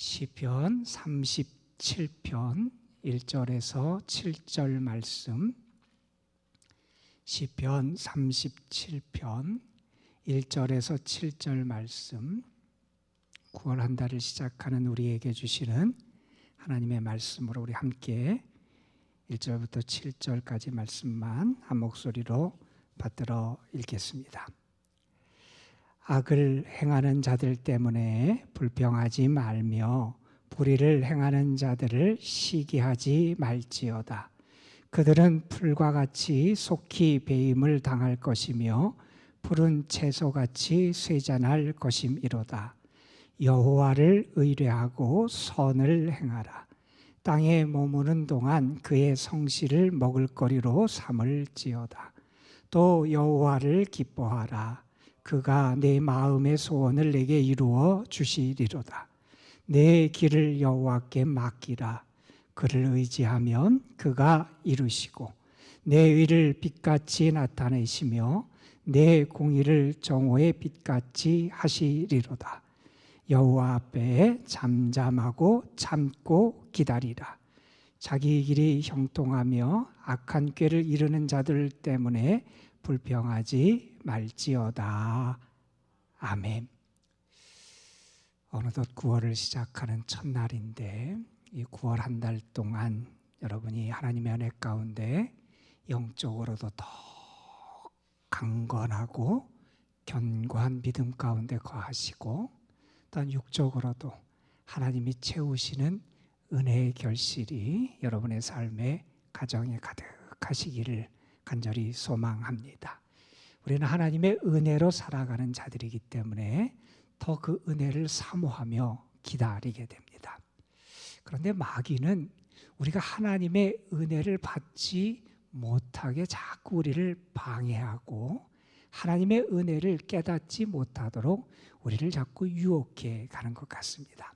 시편 37편 1절에서 7절 말씀, 시편 37편 1절에서 7절 말씀, 9월 한 달을 시작하는 우리에게 주시는 하나님의 말씀으로 우리 함께 1절부터 7절까지 말씀만 한 목소리로 받들어 읽겠습니다. 악을 행하는 자들 때문에 불평하지 말며 불의를 행하는 자들을 시기하지 말지어다. 그들은 풀과 같이 속히 배임을 당할 것이며 푸른 채소같이 쇠잔할 것임이로다. 여호와를 의뢰하고 선을 행하라. 땅에 머무는 동안 그의 성실을 먹을거리로 삼을지어다. 또 여호와를 기뻐하라. 그가 내 마음의 소원을 내게 이루어 주시리로다. 내 길을 여호와께 맡기라. 그를 의지하면 그가 이루시고 내 의를 빛같이 나타내시며 내 공의를 정오의 빛같이 하시리로다. 여호와 앞에 잠잠하고 참고 기다리라. 자기 길이 형통하며 악한 꾀를 이루는 자들 때문에 불평하지 말지어다. 아멘. 어느덧 9월을 시작하는 첫날인데 이 9월 한 달 동안 여러분이 하나님의 은혜 가운데 영적으로도 더 강건하고 견고한 믿음 가운데 거하시고 또한 육적으로도 하나님이 채우시는 은혜의 결실이 여러분의 삶의 가정에 가득하시기를 간절히 소망합니다. 우리는 하나님의 은혜로 살아가는 자들이기 때문에 더 그 은혜를 사모하며 기다리게 됩니다. 그런데 마귀는 우리가 하나님의 은혜를 받지 못하게 자꾸 우리를 방해하고 하나님의 은혜를 깨닫지 못하도록 우리를 자꾸 유혹해 가는 것 같습니다.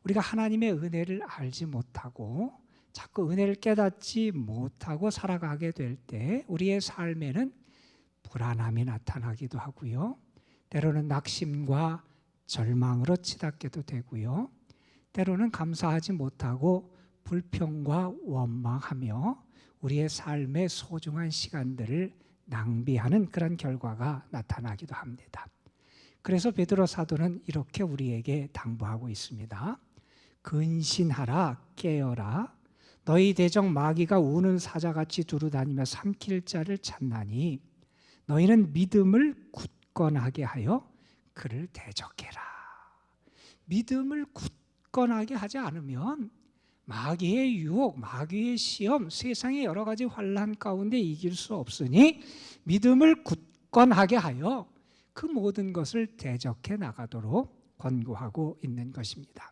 우리가 하나님의 은혜를 알지 못하고 자꾸 은혜를 깨닫지 못하고 살아가게 될 때 우리의 삶에는 불안함이 나타나기도 하고요. 때로는 낙심과 절망으로 치닫게도 되고요. 때로는 감사하지 못하고 불평과 원망하며 우리의 삶의 소중한 시간들을 낭비하는 그런 결과가 나타나기도 합니다. 그래서 베드로 사도는 이렇게 우리에게 당부하고 있습니다. 근신하라, 깨어라. 너희 대적 마귀가 우는 사자같이 두루다니며 삼킬 자를 찾나니 너희는 믿음을 굳건하게 하여 그를 대적해라. 믿음을 굳건하게 하지 않으면 마귀의 유혹, 마귀의 시험, 세상의 여러 가지 환난 가운데 이길 수 없으니 믿음을 굳건하게 하여 그 모든 것을 대적해 나가도록 권고하고 있는 것입니다.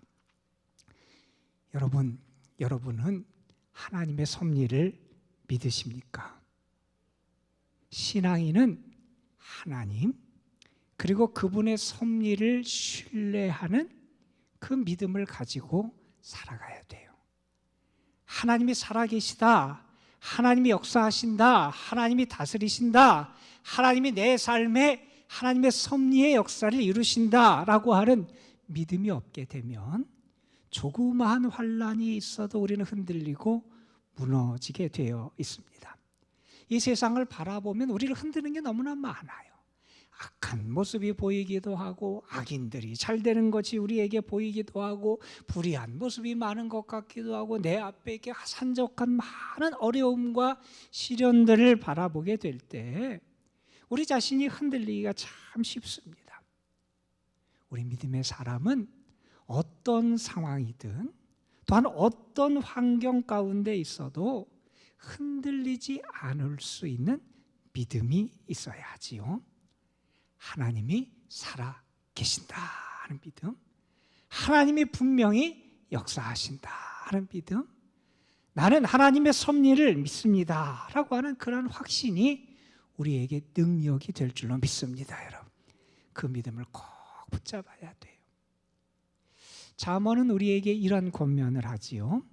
여러분은 하나님의 섭리를 믿으십니까? 신앙인은 하나님 그리고 그분의 섭리를 신뢰하는 그 믿음을 가지고 살아가야 돼요. 하나님이 살아계시다, 하나님이 역사하신다, 하나님이 다스리신다, 하나님이 내 삶에 하나님의 섭리의 역사를 이루신다라고 하는 믿음이 없게 되면 조그마한 환난이 있어도 우리는 흔들리고 무너지게 되어 있습니다. 이 세상을 바라보면 우리를 흔드는 게 너무나 많아요. 악한 모습이 보이기도 하고 악인들이 잘 되는 것이 우리에게 보이기도 하고 불의한 모습이 많은 것 같기도 하고 내 앞에 이렇게 산적한 많은 어려움과 시련들을 바라보게 될 때 우리 자신이 흔들리기가 참 쉽습니다. 우리 믿음의 사람은 어떤 상황이든 또한 어떤 환경 가운데 있어도 흔들리지 않을 수 있는 믿음이 있어야 하지요. 하나님이 살아 계신다 하는 믿음, 하나님이 분명히 역사하신다 하는 믿음, 나는 하나님의 섭리를 믿습니다 라고 하는 그런 확신이 우리에게 능력이 될 줄로 믿습니다. 여러분, 그 믿음을 꼭 붙잡아야 돼요. 잠언은 우리에게 이런 권면을 하지요.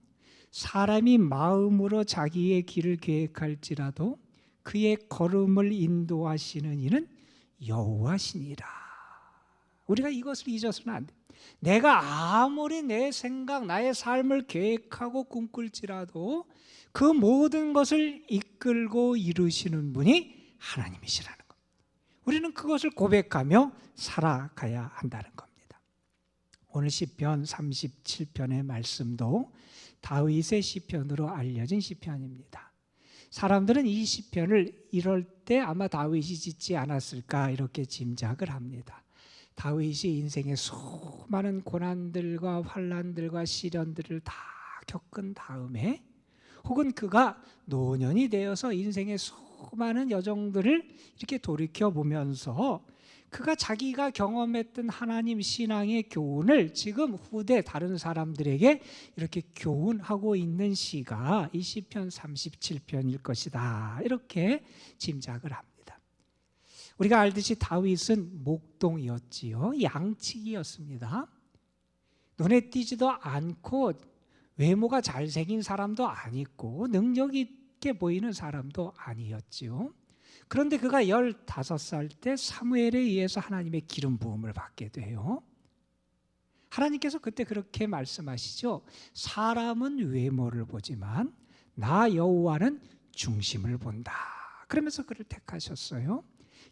사람이 마음으로 자기의 길을 계획할지라도 그의 걸음을 인도하시는 이는 여호와시니라. 우리가 이것을 잊어서는 안 돼. 내가 아무리 내 생각, 나의 삶을 계획하고 꿈꿀지라도 그 모든 것을 이끌고 이루시는 분이 하나님이시라는 겁니다. 우리는 그것을 고백하며 살아가야 한다는 겁니다. 오늘 시편 37편의 말씀도 다윗의 시편으로 알려진 시편입니다. 사람들은 이 시편을 이럴 때 아마 다윗이 짓지 않았을까 이렇게 짐작을 합니다. 다윗이 인생의 수많은 고난들과 환난들과 시련들을 다 겪은 다음에 혹은 그가 노년이 되어서 인생의 수많은 여정들을 이렇게 돌이켜보면서 그가 자기가 경험했던 하나님 신앙의 교훈을 지금 후대 다른 사람들에게 이렇게 교훈하고 있는 시가 이 시편 37편일 것이다 이렇게 짐작을 합니다. 우리가 알듯이 다윗은 목동이었지요. 양치기였습니다. 눈에 띄지도 않고 외모가 잘생긴 사람도 아니고 능력 있게 보이는 사람도 아니었지요. 그런데 그가 15살 때 사무엘에 의해서 하나님의 기름 부음을 받게 돼요. 하나님께서 그때 그렇게 말씀하시죠. 사람은 외모를 보지만 나 여호와는 중심을 본다. 그러면서 그를 택하셨어요.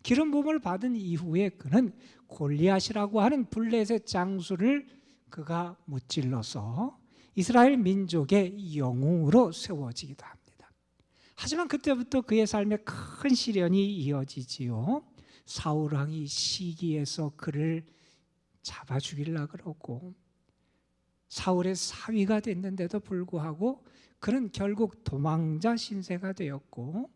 기름 부음을 받은 이후에 그는 골리앗이라고 하는 블레셋 장수를 그가 무찔러서 이스라엘 민족의 영웅으로 세워지기도 합니다. 하지만 그때부터 그의 삶에 큰 시련이 이어지지요. 사울 왕이 시기해서 그를 잡아 죽이려고 그러고 사울의 사위가 됐는데도 불구하고 그는 결국 도망자 신세가 되었고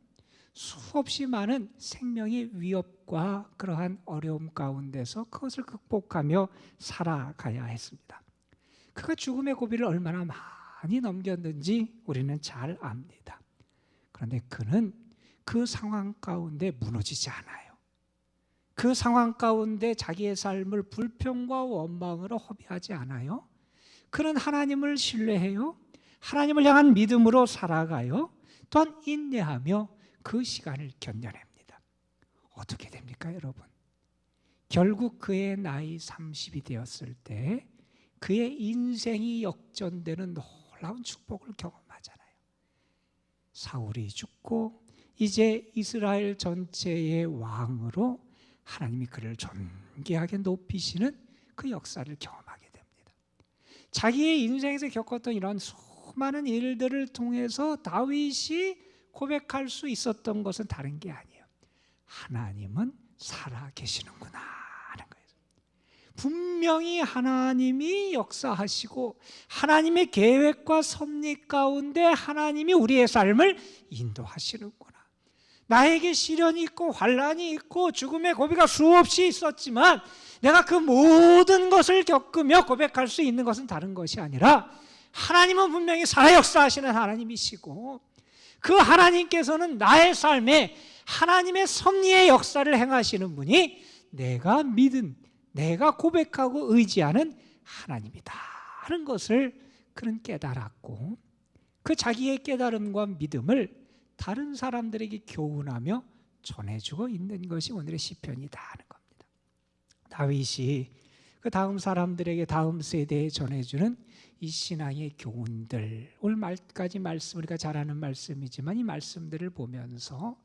수없이 많은 생명의 위협과 그러한 어려움 가운데서 그것을 극복하며 살아가야 했습니다. 그가 죽음의 고비를 얼마나 많이 넘겼는지 우리는 잘 압니다. 그런데 그는 그 상황 가운데 무너지지 않아요. 그 상황 가운데 자기의 삶을 불평과 원망으로 허비하지 않아요. 그는 하나님을 신뢰해요. 하나님을 향한 믿음으로 살아가요. 또한 인내하며 그 시간을 견뎌냅니다. 어떻게 됩니까, 여러분? 결국 그의 나이 30이 되었을 때 그의 인생이 역전되는 놀라운 축복을 경험하잖아요. 사울이 죽고 이제 이스라엘 전체의 왕으로 하나님이 그를 존귀하게 높이시는 그 역사를 경험하게 됩니다. 자기의 인생에서 겪었던 이런 수많은 일들을 통해서 다윗이 고백할 수 있었던 것은 다른 게 아니에요. 하나님은 살아 계시는구나 하는 거예요. 분명히 하나님이 역사하시고 하나님의 계획과 섭리 가운데 하나님이 우리의 삶을 인도하시는구나. 나에게 시련이 있고 환난이 있고 죽음의 고비가 수없이 있었지만 내가 그 모든 것을 겪으며 고백할 수 있는 것은 다른 것이 아니라 하나님은 분명히 살아 역사하시는 하나님이시고 그 하나님께서는 나의 삶에 하나님의 섭리의 역사를 행하시는 분이 내가 믿은, 내가 고백하고 의지하는 하나님이다 하는 것을 그는 깨달았고 그 자기의 깨달음과 믿음을 다른 사람들에게 교훈하며 전해주고 있는 것이 오늘의 시편이다 하는 겁니다. 다윗이 그 다음 사람들에게 다음 세대에 전해주는 이 신앙의 교훈들, 오늘 말까지 말씀 우리가 잘 아는 말씀이지만 이 말씀들을 보면서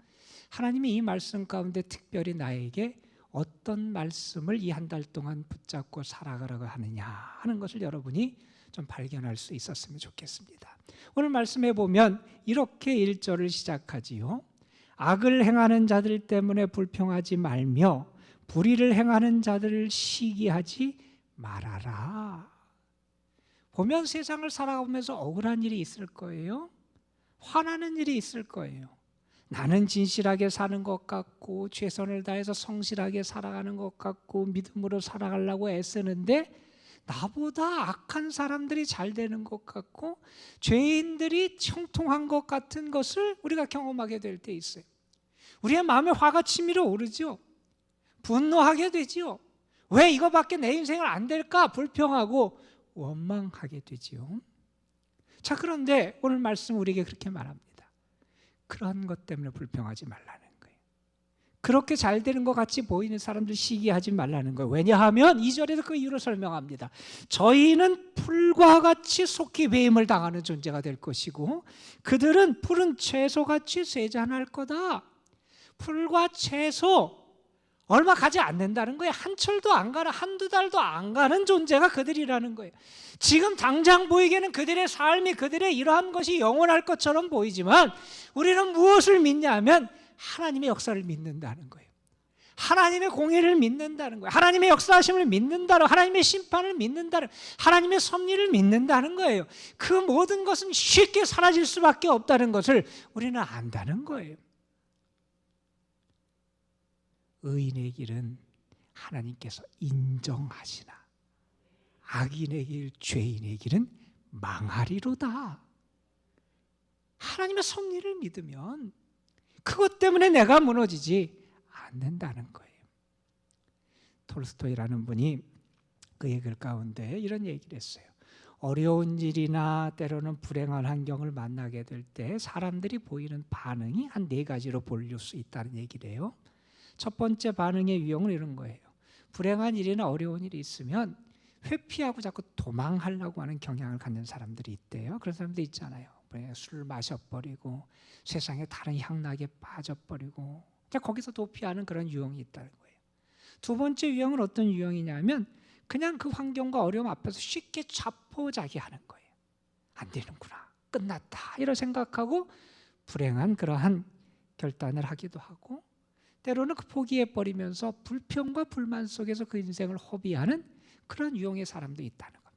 하나님이 이 말씀 가운데 특별히 나에게 어떤 말씀을 이 한 달 동안 붙잡고 살아가라고 하느냐 하는 것을 여러분이 좀 발견할 수 있었으면 좋겠습니다. 오늘 말씀해 보면 이렇게 1절을 시작하지요. 악을 행하는 자들 때문에 불평하지 말며 불의를 행하는 자들을 시기하지 말아라. 보면 세상을 살아가면서 억울한 일이 있을 거예요. 화나는 일이 있을 거예요. 나는 진실하게 사는 것 같고 최선을 다해서 성실하게 살아가는 것 같고 믿음으로 살아가려고 애쓰는데 나보다 악한 사람들이 잘 되는 것 같고 죄인들이 형통한 것 같은 것을 우리가 경험하게 될 때 있어요. 우리의 마음에 화가 치밀어 오르죠. 분노하게 되지요. 왜 이거밖에 내 인생을 안 될까 불평하고 원망하게 되지요. 자, 그런데 오늘 말씀 우리에게 그렇게 말합니다. 그런 것 때문에 불평하지 말라는 거예요. 그렇게 잘 되는 것 같이 보이는 사람들 시기하지 말라는 거예요. 왜냐하면 2절에서 그 이유를 설명합니다. 저희는 풀과 같이 속히 배임을 당하는 존재가 될 것이고 그들은 푸른 채소같이 쇠잔할 거다. 풀과 채소 얼마 가지 않는다는 거예요. 한 철도 안 가는, 한두 달도 안 가는 존재가 그들이라는 거예요. 지금 당장 보이기에는 그들의 삶이, 그들의 이러한 것이 영원할 것처럼 보이지만 우리는 무엇을 믿냐면 하나님의 역사를 믿는다는 거예요. 하나님의 공의를 믿는다는 거예요. 하나님의 역사하심을 믿는다는, 하나님의 심판을 믿는다는, 하나님의 섭리를 믿는다는 거예요. 그 모든 것은 쉽게 사라질 수밖에 없다는 것을 우리는 안다는 거예요. 의인의 길은 하나님께서 인정하시나 악인의 길, 죄인의 길은 망하리로다. 하나님의 섭리를 믿으면 그것 때문에 내가 무너지지 않는다는 거예요. 톨스토이라는 분이 그의 글 가운데 이런 얘기를 했어요. 어려운 일이나 때로는 불행한 환경을 만나게 될 때 사람들이 보이는 반응이 한 4가지로 보일 수 있다는 얘기를 해요. 첫 번째 반응의 유형은 이런 거예요. 불행한 일이나 어려운 일이 있으면 회피하고 자꾸 도망하려고 하는 경향을 갖는 사람들이 있대요. 그런 사람들 있잖아요. 술을 마셔버리고 세상에 다른 향락에 빠져버리고 거기서 도피하는 그런 유형이 있다는 거예요. 두 번째 유형은 어떤 유형이냐면 그냥 그 환경과 어려움 앞에서 쉽게 자포자기하는 거예요. 안 되는구나, 끝났다 이런 생각하고 불행한 그러한 결단을 하기도 하고 때로는 그 포기해버리면서 불평과 불만 속에서 그 인생을 허비하는 그런 유형의 사람도 있다는 겁니다.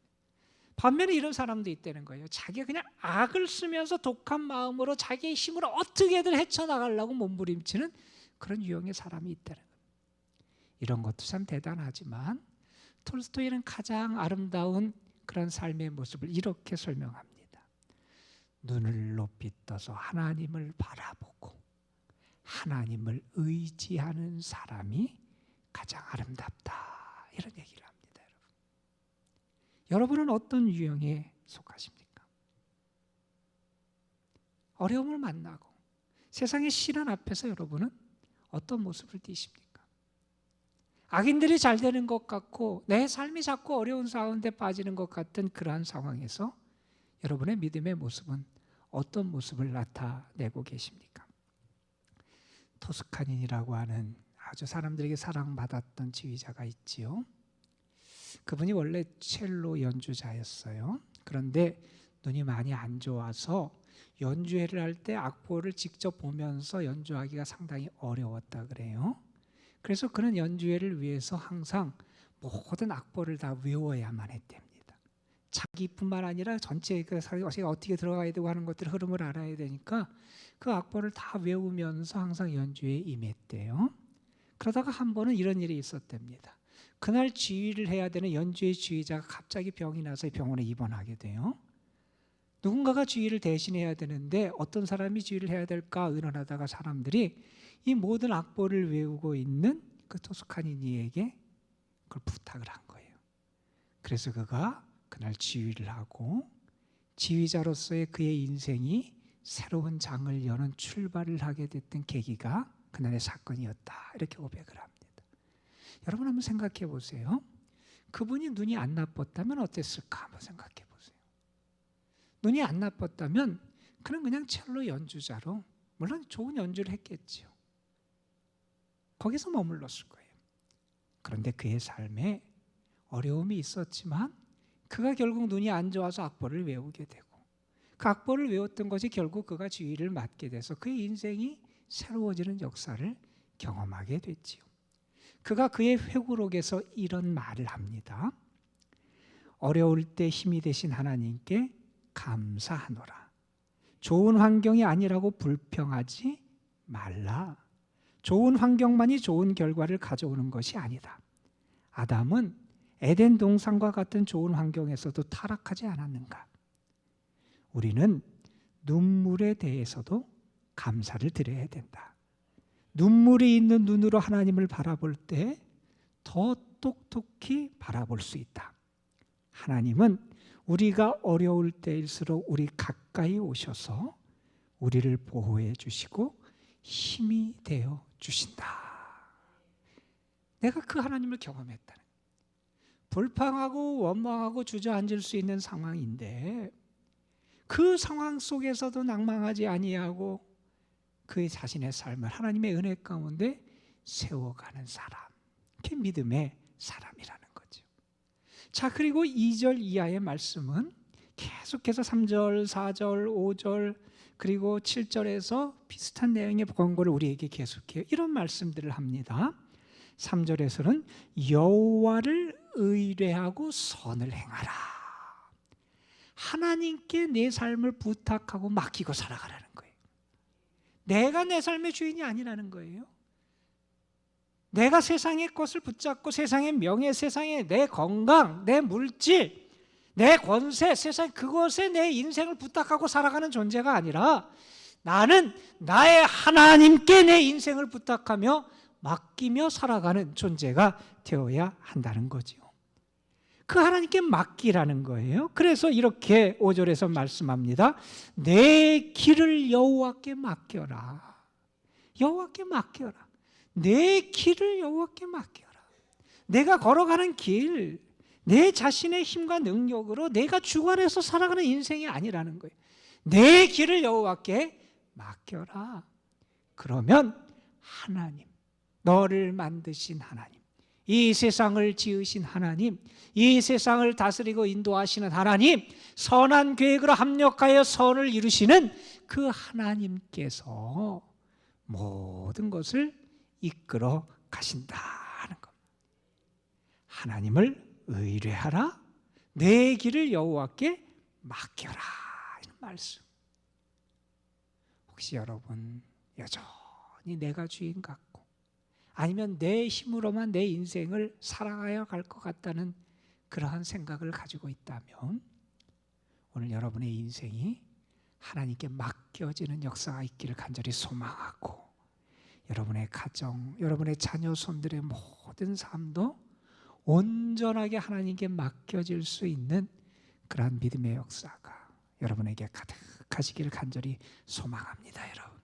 반면에 이런 사람도 있다는 거예요. 자기가 그냥 악을 쓰면서 독한 마음으로 자기의 힘으로 어떻게든 헤쳐나가려고 몸부림치는 그런 유형의 사람이 있다는 겁니다. 이런 것도 참 대단하지만 톨스토이는 가장 아름다운 그런 삶의 모습을 이렇게 설명합니다. 눈을 높이 떠서 하나님을 바라보고 하나님을 의지하는 사람이 가장 아름답다 이런 얘기를 합니다. 여러분은 어떤 유형에 속하십니까? 어려움을 만나고 세상의 시련 앞에서 여러분은 어떤 모습을 띠십니까? 악인들이 잘 되는 것 같고 내 삶이 자꾸 어려운 가운데 빠지는 것 같은 그러한 상황에서 여러분의 믿음의 모습은 어떤 모습을 나타내고 계십니까? 토스카닌이라고 하는 아주 사람들에게 사랑받았던 지휘자가 있지요. 그분이 원래 첼로 연주자였어요. 그런데 눈이 많이 안 좋아서 연주회를 할 때 악보를 직접 보면서 연주하기가 상당히 어려웠다 그래요. 그래서 그는 연주회를 위해서 항상 모든 악보를 다 외워야만 했답니다. 자기뿐만 아니라 전체 그 사람이 어떻게 들어가야 되고 하는 것들 흐름을 알아야 되니까 그 악보를 다 외우면서 항상 연주에 임했대요. 그러다가 한 번은 이런 일이 있었답니다. 그날 지휘를 해야 되는 연주의 지휘자가 갑자기 병이 나서 병원에 입원하게 돼요. 누군가가 지휘를 대신해야 되는데 어떤 사람이 지휘를 해야 될까 의논하다가 사람들이 이 모든 악보를 외우고 있는 그 토스카니니에게 그걸 부탁을 한 거예요. 그래서 그가 그날 지휘를 하고 지휘자로서의 그의 인생이 새로운 장을 여는 출발을 하게 됐던 계기가 그날의 사건이었다 이렇게 고백을 합니다. 여러분 한번 생각해 보세요. 그분이 눈이 안 나빴다면 어땠을까 한번 생각해 보세요. 눈이 안 나빴다면 그는 그냥 첼로 연주자로 물론 좋은 연주를 했겠지요. 거기서 머물렀을 거예요. 그런데 그의 삶에 어려움이 있었지만 그가 결국 눈이 안 좋아서 악보를 외우게 되고 그 악보를 외웠던 것이 결국 그가 지휘를 맡게 돼서 그의 인생이 새로워지는 역사를 경험하게 됐지요. 그가 그의 회고록에서 이런 말을 합니다. 어려울 때 힘이 되신 하나님께 감사하노라. 좋은 환경이 아니라고 불평하지 말라. 좋은 환경만이 좋은 결과를 가져오는 것이 아니다. 아담은 에덴 동산과 같은 좋은 환경에서도 타락하지 않았는가? 우리는 눈물에 대해서도 감사를 드려야 된다. 눈물이 있는 눈으로 하나님을 바라볼 때 더 똑똑히 바라볼 수 있다. 하나님은 우리가 어려울 때일수록 우리 가까이 오셔서 우리를 보호해 주시고 힘이 되어 주신다. 내가 그 하나님을 경험했다는 거예요. 불평하고 원망하고 주저앉을 수 있는 상황인데 그 상황 속에서도 낭망하지 아니하고 그의 자신의 삶을 하나님의 은혜 가운데 세워가는 사람, 그게 믿음의 사람이라는 거죠. 자, 그리고 2절 이하의 말씀은 계속해서 3절, 4절, 5절 그리고 7절에서 비슷한 내용의 권고를 우리에게 계속해요. 이런 말씀들을 합니다. 3절에서는 여호와를 의뢰하고 선을 행하라. 하나님께 내 삶을 부탁하고 맡기고 살아가라는 거예요. 내가 내 삶의 주인이 아니라는 거예요. 내가 세상의 것을 붙잡고 세상의 명예, 세상의 내 건강, 내 물질, 내 권세, 세상 그것에 내 인생을 부탁하고 살아가는 존재가 아니라 나는 나의 하나님께 내 인생을 부탁하며 맡기며 살아가는 존재가 되어야 한다는 거죠. 그 하나님께 맡기라는 거예요. 그래서 이렇게 5절에서 말씀합니다. 내 길을 여호와께 맡겨라. 여호와께 맡겨라. 내 길을 여호와께 맡겨라. 내가 걸어가는 길, 내 자신의 힘과 능력으로 내가 주관해서 살아가는 인생이 아니라는 거예요. 내 길을 여호와께 맡겨라. 그러면 하나님, 너를 만드신 하나님, 이 세상을 지으신 하나님, 이 세상을 다스리고 인도하시는 하나님, 선한 계획으로 합력하여 선을 이루시는 그 하나님께서 모든 것을 이끌어 가신다 하는 것. 하나님을 의뢰하라. 내 길을 여호와께 맡겨라. 이런 말씀. 혹시 여러분 여전히 내가 주인 같고 아니면 내 힘으로만 내 인생을 살아가야 갈 것 같다는 그러한 생각을 가지고 있다면 오늘 여러분의 인생이 하나님께 맡겨지는 역사가 있기를 간절히 소망하고 여러분의 가정, 여러분의 자녀 손들의 모든 삶도 온전하게 하나님께 맡겨질 수 있는 그러한 믿음의 역사가 여러분에게 가득하시기를 간절히 소망합니다, 여러분.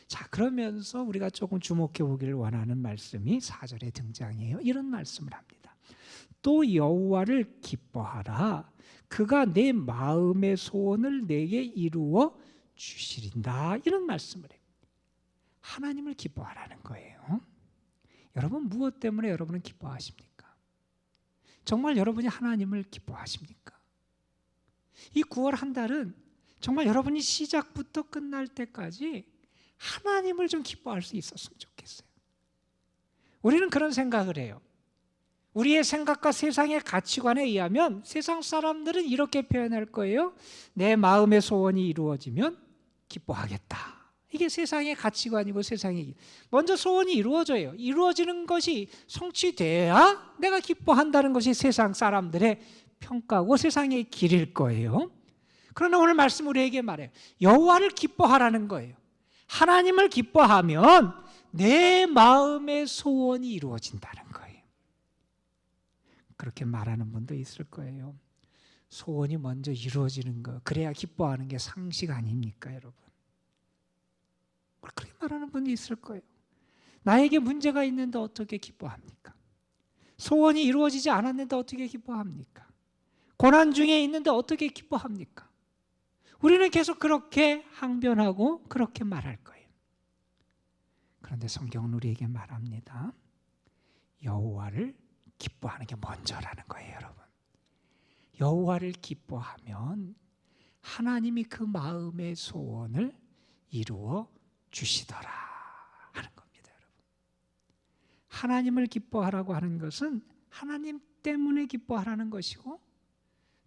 자, 그러면서 우리가 조금 주목해 보기를 원하는 말씀이 4절에 등장해요. 이런 말씀을 합니다. 또 여호와를 기뻐하라. 그가 내 마음의 소원을 내게 이루어 주시린다. 이런 말씀을 해요. 하나님을 기뻐하라는 거예요. 여러분 무엇 때문에 여러분은 기뻐하십니까? 정말 여러분이 하나님을 기뻐하십니까? 이 9월 한 달은 정말 여러분이 시작부터 끝날 때까지 하나님을 좀 기뻐할 수 있었으면 좋겠어요. 우리는 그런 생각을 해요. 우리의 생각과 세상의 가치관에 의하면 세상 사람들은 이렇게 표현할 거예요. 내 마음의 소원이 이루어지면 기뻐하겠다. 이게 세상의 가치관이고 세상의 먼저 소원이 이루어져요. 이루어지는 것이 성취돼야 내가 기뻐한다는 것이 세상 사람들의 평가고 세상의 길일 거예요. 그러나 오늘 말씀 우리에게 말해요. 여호와를 기뻐하라는 거예요. 하나님을 기뻐하면 내 마음의 소원이 이루어진다는 거예요. 그렇게 말하는 분도 있을 거예요. 소원이 먼저 이루어지는 거, 그래야 기뻐하는 게 상식 아닙니까, 여러분? 그렇게 말하는 분이 있을 거예요. 나에게 문제가 있는데 어떻게 기뻐합니까? 소원이 이루어지지 않았는데 어떻게 기뻐합니까? 고난 중에 있는데 어떻게 기뻐합니까? 우리는 계속 그렇게 항변하고 그렇게 말할 거예요. 그런데 성경은 우리에게 말합니다. 여호와를 기뻐하는 게 먼저라는 거예요, 여러분. 여호와를 기뻐하면 하나님이 그 마음의 소원을 이루어 주시더라 하는 겁니다, 여러분. 하나님을 기뻐하라고 하는 것은 하나님 때문에 기뻐하라는 것이고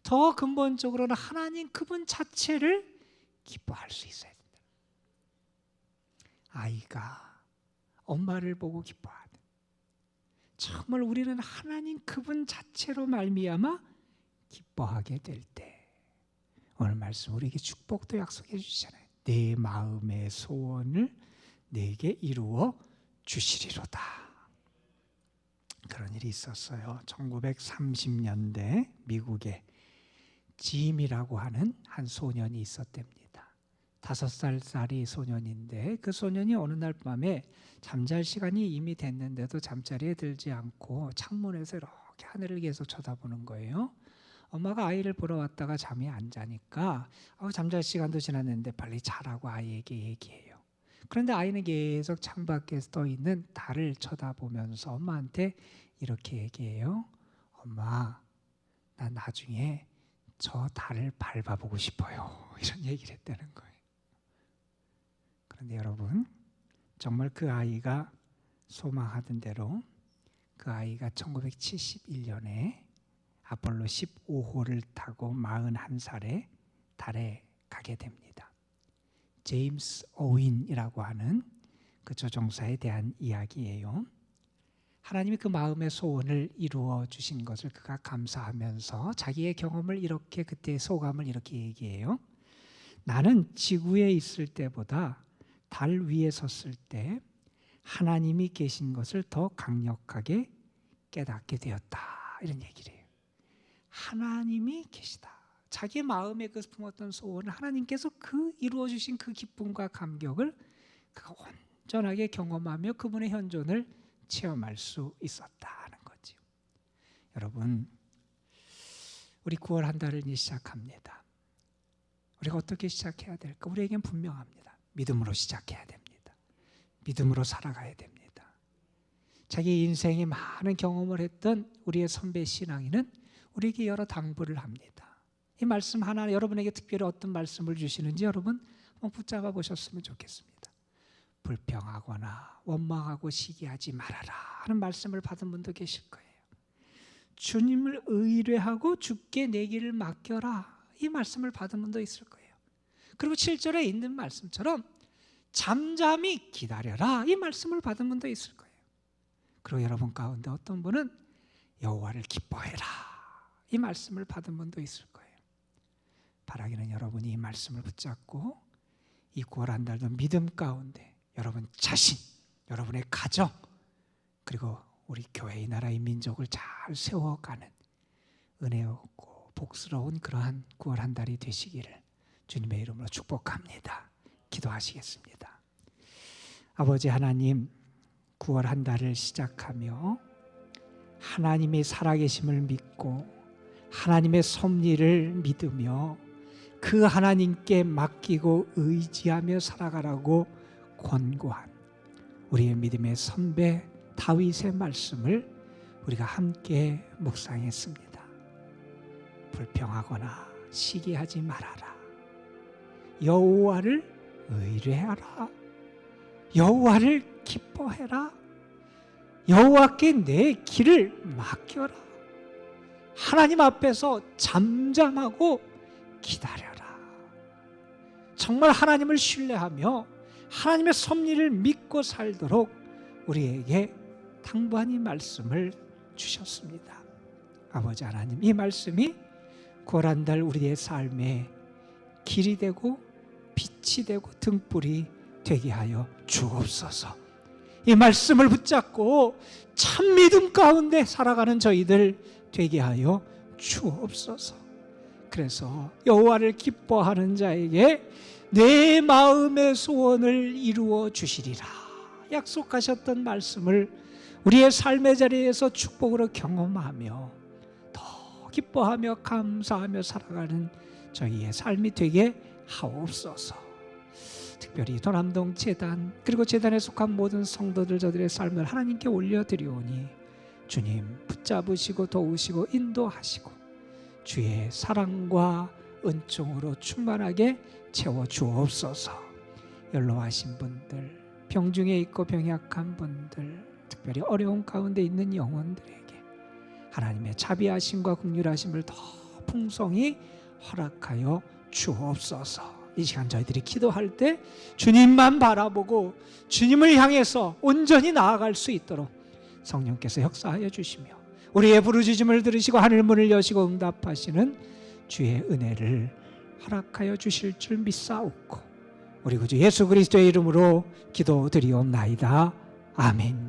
더 근본적으로는 하나님 그분 자체를 기뻐할 수 있어야 된다. 아이가 엄마를 보고 기뻐하듯 정말 우리는 하나님 그분 자체로 말미암아 기뻐하게 될 때 오늘 말씀 우리에게 축복도 약속해 주시잖아요. 내 마음의 소원을 내게 이루어 주시리로다. 그런 일이 있었어요. 1930년대 미국에 짐이라고 하는 한 소년이 있었답니다. 5살짜리 소년인데 그 소년이 어느 날 밤에 잠잘 시간이 이미 됐는데도 잠자리에 들지 않고 창문에서 이렇게 하늘을 계속 쳐다보는 거예요. 엄마가 아이를 보러 왔다가 잠이 안 자니까 잠잘 시간도 지났는데 빨리 자라고 아이에게 얘기해요. 그런데 아이는 계속 창밖에 떠 있는 달을 쳐다보면서 엄마한테 이렇게 얘기해요. 엄마, 나 나중에 저 달을 밟아보고 싶어요. 이런 얘기를 했다는 거예요. 그런데 여러분, 정말 그 아이가 소망하던 대로 그 아이가 1971년에 아폴로 15호를 타고 41살에 달에 가게 됩니다. 제임스 오윈이라고 하는 그 조종사에 대한 이야기예요. 하나님이 그 마음의 소원을 이루어 주신 것을 그가 감사하면서 자기의 경험을 이렇게, 그때의 소감을 이렇게 얘기해요. 나는 지구에 있을 때보다 달 위에 섰을 때 하나님이 계신 것을 더 강력하게 깨닫게 되었다. 이런 얘기를 해요. 하나님이 계시다. 자기 마음에 그 품었던 소원을 하나님께서 그 이루어 주신 그 기쁨과 감격을 그가 온전하게 경험하며 그분의 현존을 체험할 수 있었다는 거죠. 여러분, 우리 9월 한 달을 이제 시작합니다. 우리가 어떻게 시작해야 될까? 우리에겐 분명합니다. 믿음으로 시작해야 됩니다. 믿음으로 살아가야 됩니다. 자기 인생에 많은 경험을 했던 우리의 선배 신앙인은 우리에게 여러 당부를 합니다. 이 말씀 하나 여러분에게 특별히 어떤 말씀을 주시는지 여러분 한번 붙잡아 보셨으면 좋겠습니다. 불평하거나 원망하고 시기하지 말아라 하는 말씀을 받은 분도 계실 거예요. 주님을 의뢰하고 주께 내 길을 맡겨라, 이 말씀을 받은 분도 있을 거예요. 그리고 7절에 있는 말씀처럼 잠잠히 기다려라, 이 말씀을 받은 분도 있을 거예요. 그리고 여러분 가운데 어떤 분은 여호와를 기뻐해라, 이 말씀을 받은 분도 있을 거예요. 바라기는 여러분이 이 말씀을 붙잡고 이 9월 한 달도 믿음 가운데 여러분 자신, 여러분의 가정, 그리고 우리 교회의 나라의 민족을 잘 세워가는 은혜롭고 복스러운 그러한 9월 한 달이 되시기를 주님의 이름으로 축복합니다. 기도하시겠습니다. 아버지 하나님, 9월 한 달을 시작하며 하나님의 살아계심을 믿고 하나님의 섭리를 믿으며 그 하나님께 맡기고 의지하며 살아가라고 권고한 우리의 믿음의 선배 다윗의 말씀을 우리가 함께 묵상했습니다. 불평하거나 시기하지 말아라. 여호와를 의뢰하라. 여호와를 기뻐해라. 여호와께 내 길을 맡겨라. 하나님 앞에서 잠잠하고 기다려라. 정말 하나님을 신뢰하며 하나님의 섭리를 믿고 살도록 우리에게 당부한 이 말씀을 주셨습니다. 아버지 하나님, 이 말씀이 9월 한 달 우리의 삶에 길이 되고 빛이 되고 등불이 되게 하여 주옵소서. 이 말씀을 붙잡고 참 믿음 가운데 살아가는 저희들 되게 하여 주옵소서. 그래서 여호와를 기뻐하는 자에게 내 마음의 소원을 이루어 주시리라 약속하셨던 말씀을 우리의 삶의 자리에서 축복으로 경험하며 더 기뻐하며 감사하며 살아가는 저희의 삶이 되게 하옵소서. 특별히 도남동 재단 그리고 재단에 속한 모든 성도들 저들의 삶을 하나님께 올려드리오니 주님 붙잡으시고 도우시고 인도하시고 주의 사랑과 은총으로 충만하게 채워주옵소서. 연로하신 분들, 병중에 있고 병약한 분들, 특별히 어려운 가운데 있는 영혼들에게 하나님의 자비하심과 긍휼하심을 더 풍성히 허락하여 주옵소서. 이 시간 저희들이 기도할 때 주님만 바라보고 주님을 향해서 온전히 나아갈 수 있도록 성령께서 역사하여 주시며 우리의 부르짖음을 들으시고 하늘문을 여시고 응답하시는 주의 은혜를 허락하여 주실 줄 믿사옵고 우리 구주 예수 그리스도의 이름으로 기도드리옵나이다. 아멘.